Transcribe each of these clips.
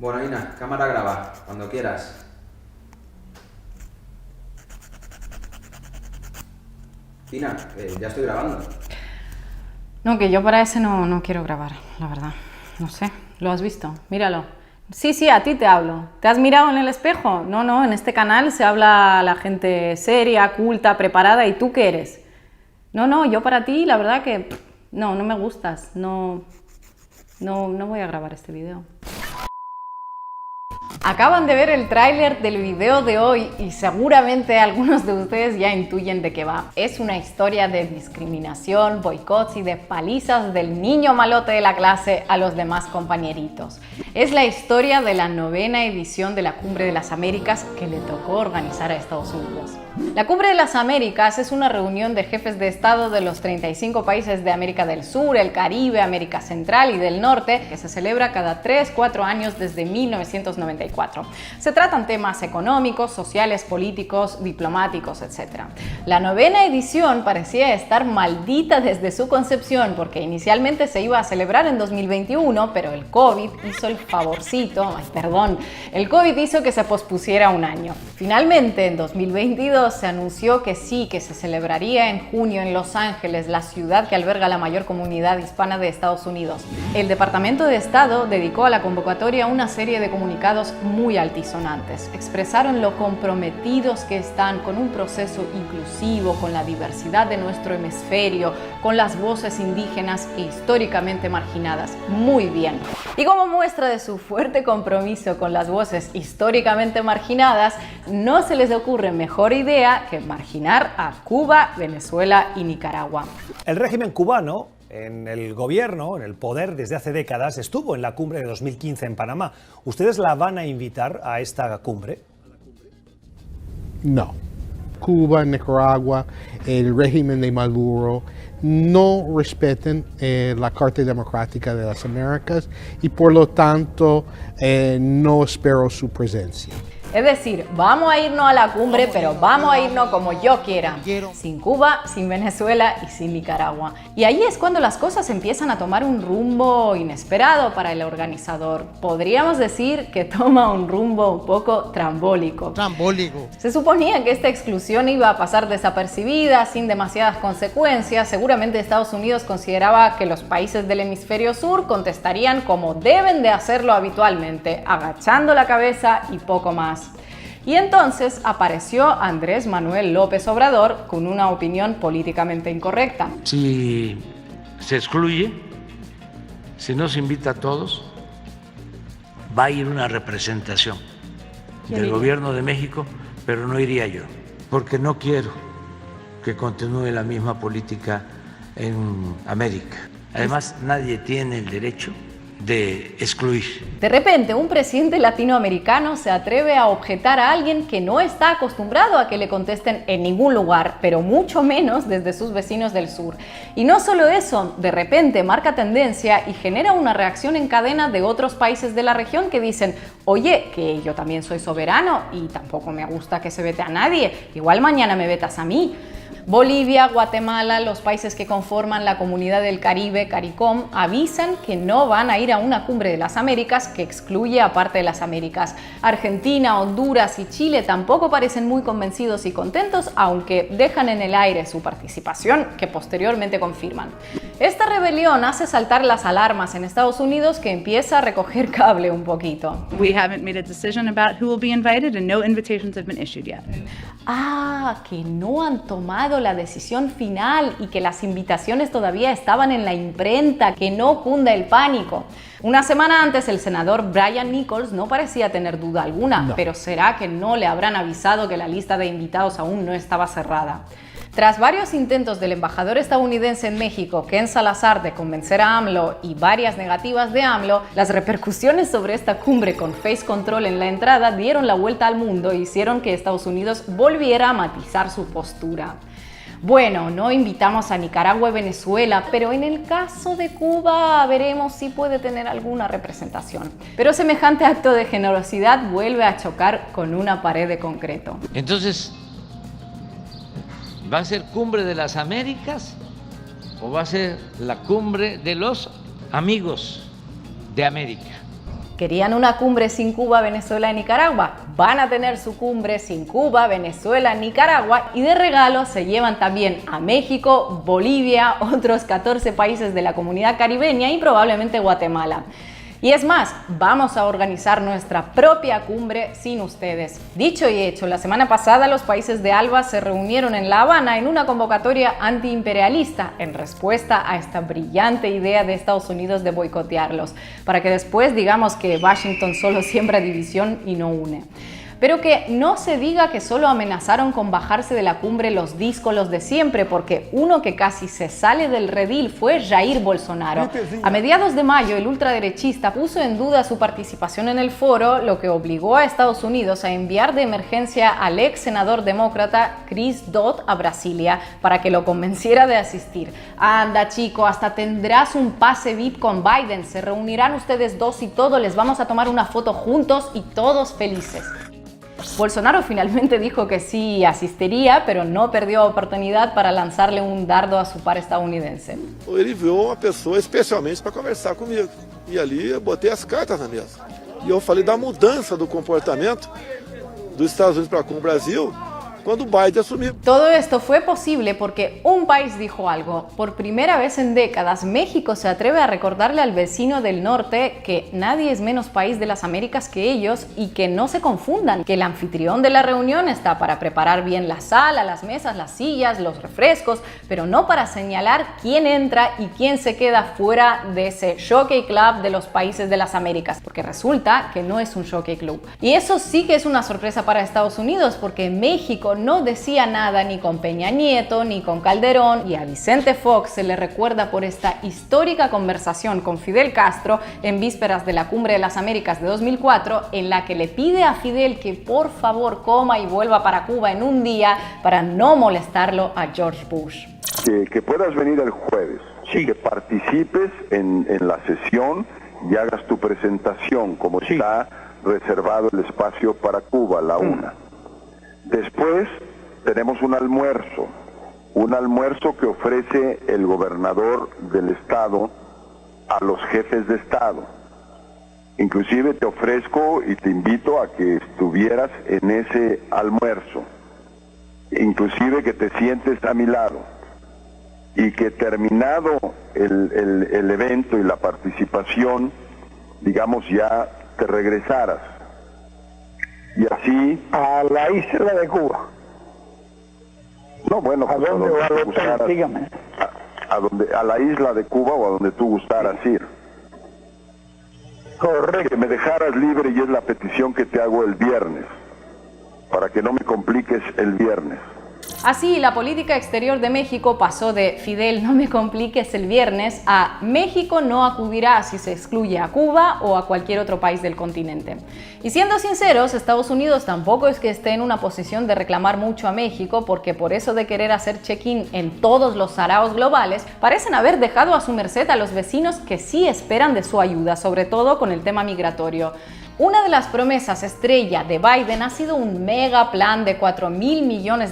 Bueno, Ina, cámara graba, cuando quieras. Ina, ya estoy grabando. No, que yo para ese no quiero grabar, la verdad. No sé, ¿lo has visto? Míralo. Sí, a ti te hablo. ¿Te has mirado en el espejo? No, en este canal se habla la gente seria, culta, preparada. ¿Y tú qué eres? No, yo para ti, la verdad que no me gustas. No voy a grabar este video. Acaban de ver el tráiler del video de hoy y seguramente algunos de ustedes ya intuyen de qué va. Es una historia de discriminación, boicots y de palizas del niño malote de la clase a los demás compañeritos. Es la historia de la 9ª edición de la Cumbre de las Américas que le tocó organizar a Estados Unidos. La Cumbre de las Américas es una reunión de jefes de Estado de los 35 países de América del Sur, el Caribe, América Central y del Norte, que se celebra cada 3-4 años desde 1994. Se tratan temas económicos, sociales, políticos, diplomáticos, etc. La 9ª edición parecía estar maldita desde su concepción porque inicialmente se iba a celebrar en 2021, pero el COVID hizo el favorcito, el COVID hizo que se pospusiera un año. Finalmente, en 2022, se anunció que sí, que se celebraría en junio en Los Ángeles, la ciudad que alberga la mayor comunidad hispana de Estados Unidos. El Departamento de Estado dedicó a la convocatoria una serie de comunicados muy altisonantes. Expresaron lo comprometidos que están con un proceso inclusivo, con la diversidad de nuestro hemisferio, con las voces indígenas e históricamente marginadas. Muy bien. Y como muestra de su fuerte compromiso con las voces históricamente marginadas, no se les ocurre mejor idea que marginar a Cuba, Venezuela y Nicaragua. El régimen cubano, en el gobierno, en el poder desde hace décadas, estuvo en la cumbre de 2015 en Panamá. ¿Ustedes la van a invitar a esta cumbre? No. Cuba, Nicaragua, el régimen de Maduro no respetan la Carta Democrática de las Américas y por lo tanto no espero su presencia. Es decir, vamos a irnos a la cumbre, pero vamos a irnos como yo quiera. Sin Cuba, sin Venezuela y sin Nicaragua. Y ahí es cuando las cosas empiezan a tomar un rumbo inesperado para el organizador. Podríamos decir que toma un rumbo un poco trambólico. Se suponía que esta exclusión iba a pasar desapercibida, sin demasiadas consecuencias. Seguramente Estados Unidos consideraba que los países del hemisferio sur contestarían como deben de hacerlo habitualmente, agachando la cabeza y poco más. Y entonces apareció Andrés Manuel López Obrador con una opinión políticamente incorrecta. Si se excluye, si no se invita a todos, va a ir una representación del gobierno de México, pero no iría yo, porque no quiero que continúe la misma política en América. Además, nadie tiene el derecho de excluir. De repente, un presidente latinoamericano se atreve a objetar a alguien que no está acostumbrado a que le contesten en ningún lugar, pero mucho menos desde sus vecinos del sur. Y no solo eso, de repente marca tendencia y genera una reacción en cadena de otros países de la región que dicen: oye, que yo también soy soberano y tampoco me gusta que se vete a nadie, igual mañana me vetas a mí. Bolivia, Guatemala, los países que conforman la Comunidad del Caribe, CARICOM, avisan que no van a ir a una cumbre de las Américas que excluye a parte de las Américas. Argentina, Honduras y Chile tampoco parecen muy convencidos y contentos, aunque dejan en el aire su participación, que posteriormente confirman. Esta rebelión hace saltar las alarmas en Estados Unidos, que empieza a recoger cable un poquito. We haven't made a decision about who will be invited and no invitations have been issued yet. Que no han tomado la decisión final y que las invitaciones todavía estaban en la imprenta, que no cunda el pánico. Una semana antes, el senador Brian Nichols no parecía tener duda alguna, pero ¿será que no le habrán avisado que la lista de invitados aún no estaba cerrada? Tras varios intentos del embajador estadounidense en México, Ken Salazar, de convencer a AMLO y varias negativas de AMLO, las repercusiones sobre esta cumbre con face control en la entrada dieron la vuelta al mundo e hicieron que Estados Unidos volviera a matizar su postura. Bueno, no invitamos a Nicaragua y Venezuela, pero en el caso de Cuba veremos si puede tener alguna representación. Pero semejante acto de generosidad vuelve a chocar con una pared de concreto. Entonces, ¿va a ser cumbre de las Américas o va a ser la cumbre de los amigos de América? ¿Querían una cumbre sin Cuba, Venezuela y Nicaragua? Van a tener su cumbre sin Cuba, Venezuela, Nicaragua, y de regalo se llevan también a México, Bolivia, otros 14 países de la comunidad caribeña y probablemente Guatemala. Y es más, vamos a organizar nuestra propia cumbre sin ustedes. Dicho y hecho, la semana pasada los países de ALBA se reunieron en La Habana en una convocatoria antiimperialista en respuesta a esta brillante idea de Estados Unidos de boicotearlos, para que después digamos que Washington solo siembra división y no une. Pero que no se diga que solo amenazaron con bajarse de la cumbre los díscolos de siempre, porque uno que casi se sale del redil fue Jair Bolsonaro. A mediados de mayo, el ultraderechista puso en duda su participación en el foro, lo que obligó a Estados Unidos a enviar de emergencia al ex senador demócrata Chris Dodd a Brasilia para que lo convenciera de asistir. Anda, chico, hasta tendrás un pase VIP con Biden. Se reunirán ustedes dos y todo, les vamos a tomar una foto juntos y todos felices. Bolsonaro finalmente dijo que sí asistiría, pero no perdió oportunidad para lanzarle un dardo a su par estadounidense. Ele viu uma pessoa especialmente para conversar comigo. E ali eu botei as cartas na mesa. E eu falei da mudança do comportamento dos Estados Unidos para com o Brasil cuando Biden asumió. Todo esto fue posible porque un país dijo algo. Por primera vez en décadas, México se atreve a recordarle al vecino del norte que nadie es menos país de las Américas que ellos y que no se confundan, que el anfitrión de la reunión está para preparar bien la sala, las mesas, las sillas, los refrescos, pero no para señalar quién entra y quién se queda fuera de ese Jockey Club de los países de las Américas, porque resulta que no es un Jockey Club. Y eso sí que es una sorpresa para Estados Unidos, porque México no decía nada ni con Peña Nieto ni con Calderón, y a Vicente Fox se le recuerda por esta histórica conversación con Fidel Castro en vísperas de la Cumbre de las Américas de 2004, en la que le pide a Fidel que por favor coma y vuelva para Cuba en un día para no molestarlo a George Bush. Que puedas venir el jueves, sí, que participes en la sesión y hagas tu presentación, como sí está reservado el espacio para Cuba a la 1. Después tenemos un almuerzo que ofrece el gobernador del estado a los jefes de estado. Inclusive te ofrezco y te invito a que estuvieras en ese almuerzo, inclusive que te sientes a mi lado y que terminado el evento y la participación, digamos, ya te regresaras. Y así a la isla de Cuba. No, bueno, pues ¿a dónde va el hotel? Dígame. A la isla de Cuba o a donde tú gustaras ir. Correcto. Que me dejaras libre, y es la petición que te hago el viernes, para que no me compliques el viernes. Así, la política exterior de México pasó de Fidel, no me compliques el viernes, a México no acudirá si se excluye a Cuba o a cualquier otro país del continente. Y siendo sinceros, Estados Unidos tampoco es que esté en una posición de reclamar mucho a México, porque por eso de querer hacer check-in en todos los saraos globales, parecen haber dejado a su merced a los vecinos que sí esperan de su ayuda, sobre todo con el tema migratorio. Una de las promesas estrella de Biden ha sido un mega plan de $4.000 millones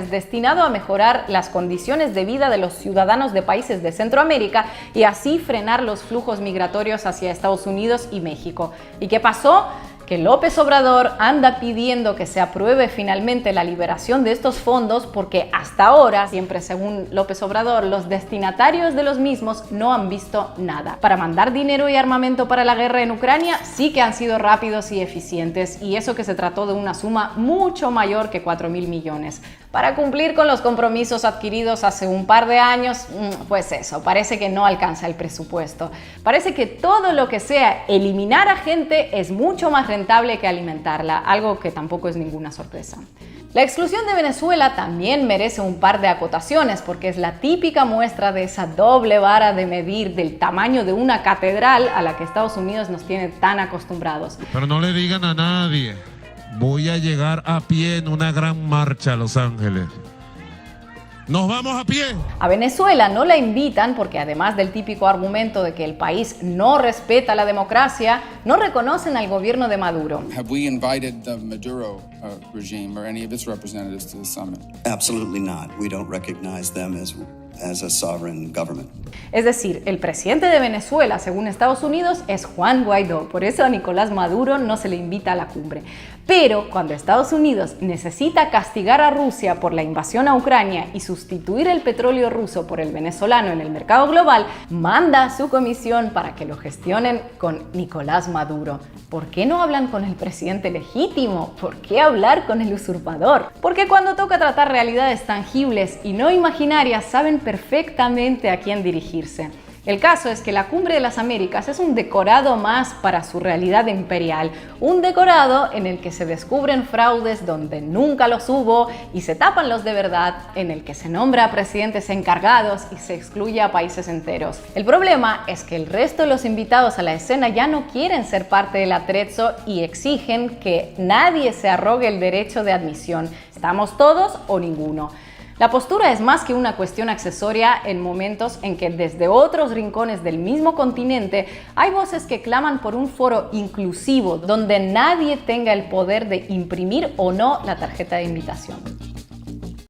destinado a mejorar las condiciones de vida de los ciudadanos de países de Centroamérica y así frenar los flujos migratorios hacia Estados Unidos y México. ¿Y qué pasó? Que López Obrador anda pidiendo que se apruebe finalmente la liberación de estos fondos porque hasta ahora, siempre según López Obrador, los destinatarios de los mismos no han visto nada. Para mandar dinero y armamento para la guerra en Ucrania sí que han sido rápidos y eficientes, y eso que se trató de una suma mucho mayor que $4.000 millones. Para cumplir con los compromisos adquiridos hace un par de años, pues eso, parece que no alcanza el presupuesto. Parece que todo lo que sea eliminar a gente es mucho más rentable que alimentarla, algo que tampoco es ninguna sorpresa. La exclusión de Venezuela también merece un par de acotaciones, porque es la típica muestra de esa doble vara de medir del tamaño de una catedral a la que Estados Unidos nos tiene tan acostumbrados. Pero no le digan a nadie. Voy a llegar a pie en una gran marcha a Los Ángeles. ¡Nos vamos a pie! A Venezuela no la invitan porque, además del típico argumento de que el país no respeta la democracia, no reconocen al gobierno de Maduro. Have we invited the Maduro regime or any of its representatives to the summit? Absolutely not. We don't recognize them as as a sovereign government. Es decir, el presidente de Venezuela, según Estados Unidos, es Juan Guaidó. Por eso a Nicolás Maduro no se le invita a la cumbre. Pero cuando Estados Unidos necesita castigar a Rusia por la invasión a Ucrania y sustituir el petróleo ruso por el venezolano en el mercado global, manda a su comisión para que lo gestionen con Nicolás Maduro. ¿Por qué no hablan con el presidente legítimo? ¿Por qué hablar con el usurpador? Porque cuando toca tratar realidades tangibles y no imaginarias, saben perfectamente a quién dirigirse. El caso es que la Cumbre de las Américas es un decorado más para su realidad imperial, un decorado en el que se descubren fraudes donde nunca los hubo y se tapan los de verdad, en el que se nombra a presidentes encargados y se excluye a países enteros. El problema es que el resto de los invitados a la escena ya no quieren ser parte del atrezzo y exigen que nadie se arrogue el derecho de admisión. ¿Estamos todos o ninguno? La postura es más que una cuestión accesoria en momentos en que desde otros rincones del mismo continente hay voces que claman por un foro inclusivo donde nadie tenga el poder de imprimir o no la tarjeta de invitación.